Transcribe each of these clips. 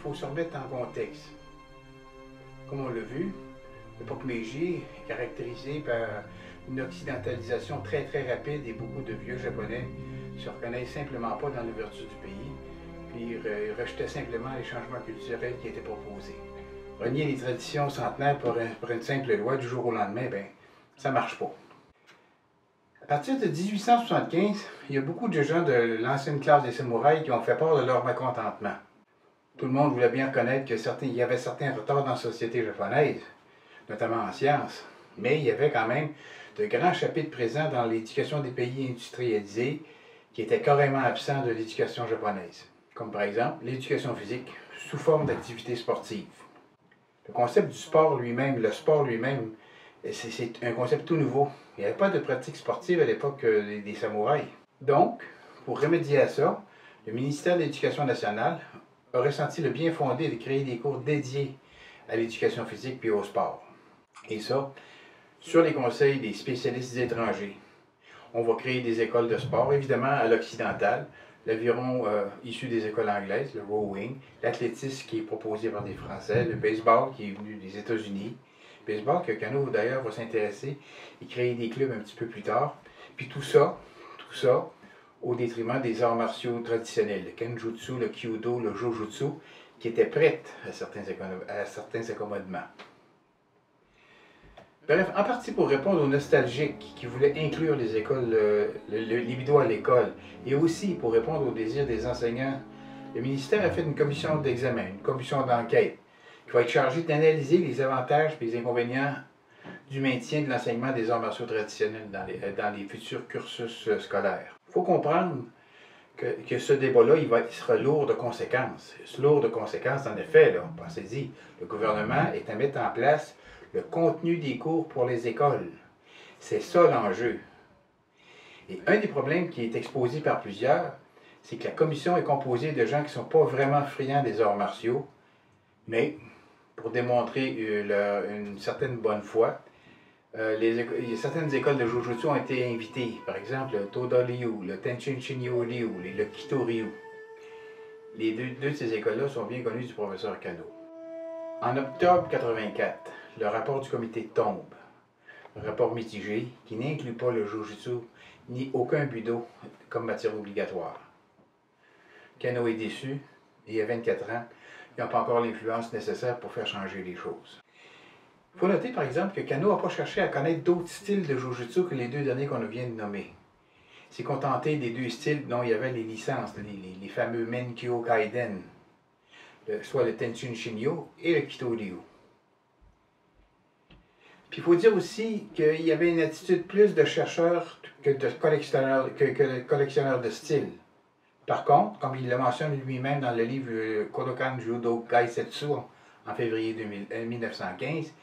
faut se remettre en contexte. Comme on l'a vu, l'époque Meiji est caractérisée par une occidentalisation très rapide et beaucoup de vieux Japonais ne se reconnaissent simplement pas dans l'ouverture du pays, puis rejetaient simplement les changements culturels qui étaient proposés. Renier les traditions centenaires pour une simple loi du jour au lendemain, ben, ça marche pas. À partir de 1875, il y a beaucoup de gens de l'ancienne classe des samouraïs qui ont fait part de leur mécontentement. Tout le monde voulait bien reconnaître qu'il y avait certains retards dans la société japonaise, notamment en sciences, mais il y avait quand même de grands chapitres présents dans l'éducation des pays industrialisés qui étaient carrément absents de l'éducation japonaise, comme par exemple l'éducation physique sous forme d'activité sportive. Le concept du sport lui-même, le sport lui-même, c'est un concept tout nouveau. Il n'y avait pas de pratique sportive à l'époque des samouraïs. Donc, pour remédier à ça, le ministère de l'Éducation nationale aurait senti le bien fondé de créer des cours dédiés à l'éducation physique puis au sport. Et ça, sur les conseils des spécialistes étrangers. On va créer des écoles de sport, évidemment à l'occidental, l'aviron issu des écoles anglaises, le rowing, l'athlétisme qui est proposé par des Français, le baseball qui est venu des États-Unis, baseball que Kano d'ailleurs va s'intéresser et créer des clubs un petit peu plus tard. Puis tout ça au détriment des arts martiaux traditionnels, le kenjutsu, le kyudo, le jojutsu, qui étaient prêtes à certains accommodements. Bref, en partie pour répondre aux nostalgiques qui voulaient inclure les écoles, le libido à l'école, et aussi pour répondre aux désirs des enseignants, le ministère a fait une commission d'examen, une commission d'enquête, qui va être chargée d'analyser les avantages et les inconvénients du maintien de l'enseignement des arts martiaux traditionnels dans les futurs cursus scolaires. Il faut comprendre que ce débat-là, il sera lourd de conséquences. Lourd de conséquences, en effet, là, pensez-y, le gouvernement est à mettre en place le contenu des cours pour les écoles. C'est ça l'enjeu. Et un des problèmes qui est exposé par plusieurs, c'est que la commission est composée de gens qui ne sont pas vraiment friands des arts martiaux, mais pour démontrer une certaine bonne foi, certaines écoles de Jujutsu ont été invitées, par exemple le Toda Ryu, le Tenshin Shinyo Ryu, le Kito Ryu. Les deux de ces écoles-là sont bien connues du professeur Kano. En octobre 84, le rapport du comité tombe. Un rapport mitigé qui n'inclut pas le Jujutsu ni aucun Budo comme matière obligatoire. Kano est déçu et à 24 ans, il n'a pas encore l'influence nécessaire pour faire changer les choses. Il faut noter par exemple que Kano n'a pas cherché à connaître d'autres styles de Jujutsu que les deux derniers qu'on vient de nommer. Il s'est contenté des deux styles dont il y avait les licences, les fameux Menkyo Kaiden, soit le Tenshin Shinyo et le Kito Ryu. Puis il faut dire aussi qu'il y avait une attitude plus de chercheur que de collectionneur de style. Par contre, comme il le mentionne lui-même dans le livre Kodokan Judo Gaisetsu en février 1915,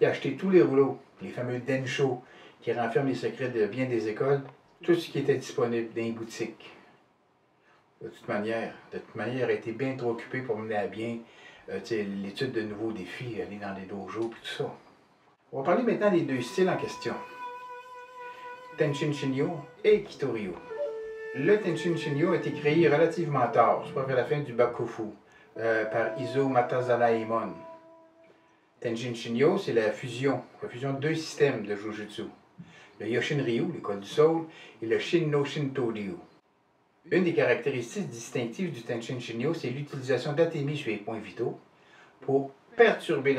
il a acheté tous les rouleaux, les fameux Densho, qui renferment les secrets de bien des écoles, tout ce qui était disponible dans les boutiques. De toute manière, il a été bien trop occupé pour mener à bien l'étude de nouveaux défis, aller dans les dojos et tout ça. On va parler maintenant des deux styles en question, Tenshin Shinyo et Kito Ryu. Le Tenshin Shinyo a été créé relativement tard, soit vers la fin du Bakufu, par Izo Matazanaemon. Tenshin Shinyo, c'est la fusion de deux systèmes de Jujutsu, le Yoshin Ryu, l'école du Soul, et le Shin-no Shinto Ryu. Une des caractéristiques distinctives du Tenshin Shinyo, c'est l'utilisation d'atemi sur les points vitaux pour perturber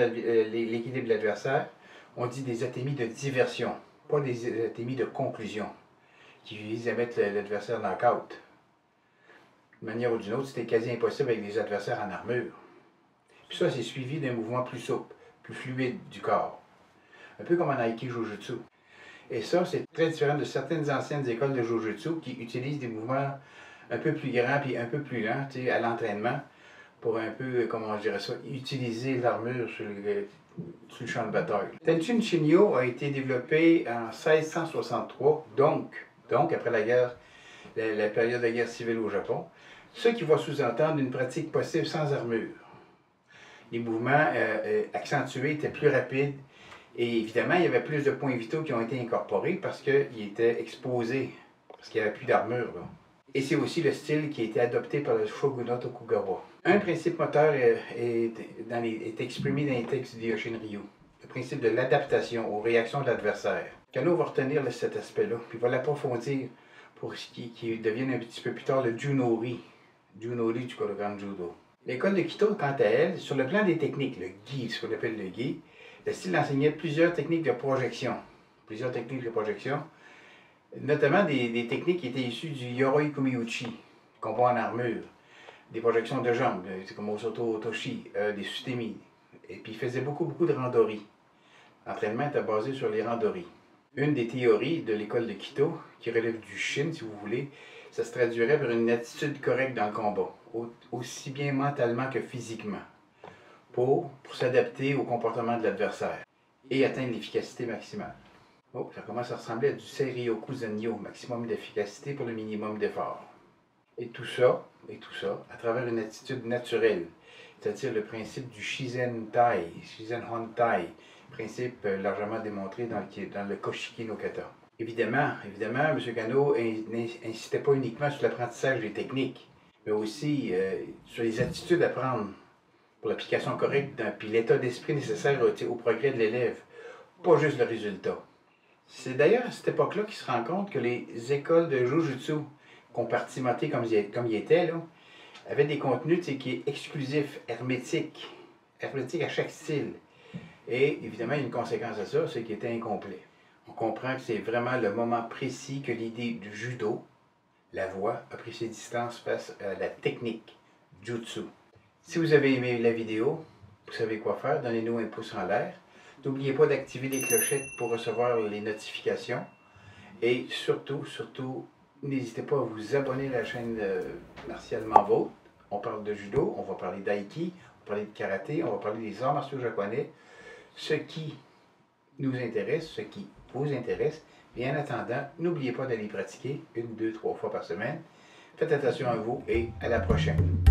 l'équilibre de l'adversaire. On dit des atemi de diversion, pas des atemi de conclusion, qui visent à mettre l'adversaire knock-out. D'une manière ou d'une autre, c'était quasi impossible avec des adversaires en armure. Puis ça, c'est suivi d'un mouvement plus souple, plus fluide du corps. Un peu comme en Aiki Jujutsu. Et ça, c'est très différent de certaines anciennes écoles de Jujutsu qui utilisent des mouvements un peu plus grands et un peu plus lents à l'entraînement pour un peu, comment je dirais ça, utiliser l'armure sur le champ de bataille. Tenshin Shinyo a été développé en 1663, donc après la période de la guerre civile au Japon, ce qui va sous-entendre une pratique possible sans armure. Les mouvements accentués étaient plus rapides et évidemment, il y avait plus de points vitaux qui ont été incorporés parce qu'ils étaient exposés, parce qu'il n'y avait plus d'armure. Et c'est aussi le style qui a été adopté par le shogunat Tokugawa. Un principe moteur est exprimé dans les textes de Yoshinryu. Le principe de l'adaptation aux réactions de l'adversaire. Kano va retenir cet aspect-là, puis va l'approfondir pour ce qui devienne un petit peu plus tard le Junori. Junori du Kodokan Judo. L'école de Kito, quant à elle, sur le plan des techniques, le gi, ce qu'on appelle le gi, le style enseignait plusieurs techniques de projection. Notamment des techniques qui étaient issues du Yoroi Kumiuchi, combat en armure, des projections de jambes, comme Osoto Otoshi, des sutemi. Et puis il faisait beaucoup de randori. L'entraînement était basé sur les randori. Une des théories de l'école de Kito, qui relève du Shin, si vous voulez, ça se traduirait par une attitude correcte dans le combat, aussi bien mentalement que physiquement, pour s'adapter au comportement de l'adversaire et atteindre l'efficacité maximale. Oh, ça commence à ressembler à du Seiryoku Zenyo, maximum d'efficacité pour le minimum d'effort. Et tout ça, à travers une attitude naturelle, c'est-à-dire le principe du Shizen Hontai, principe largement démontré dans le Koshiki no Kata. Évidemment, M. Kano n'insistait pas uniquement sur l'apprentissage des techniques, mais aussi sur les attitudes à prendre pour l'application correcte, puis l'état d'esprit nécessaire au progrès de l'élève, pas juste le résultat. C'est d'ailleurs à cette époque-là qu'il se rend compte que les écoles de Jujutsu, compartimentées comme ils étaient, là, avaient des contenus qui sont exclusifs, hermétiques à chaque style. Et évidemment, il y a une conséquence à ça, c'est qu'il était incomplet. On comprend que c'est vraiment le moment précis que l'idée du judo, la voix, a pris ses distances face à la technique jutsu. Si vous avez aimé la vidéo, vous savez quoi faire, donnez-nous un pouce en l'air. N'oubliez pas d'activer les clochettes pour recevoir les notifications. Et surtout, n'hésitez pas à vous abonner à la chaîne Martialement Vôtre. On parle de judo, on va parler d'aiki, on va parler de karaté, on va parler des arts martiaux japonais. Ce qui nous intéresse, ce qui vous intéresse. Et en attendant, n'oubliez pas d'aller pratiquer 1, 2, 3 fois par semaine. Faites attention à vous et à la prochaine.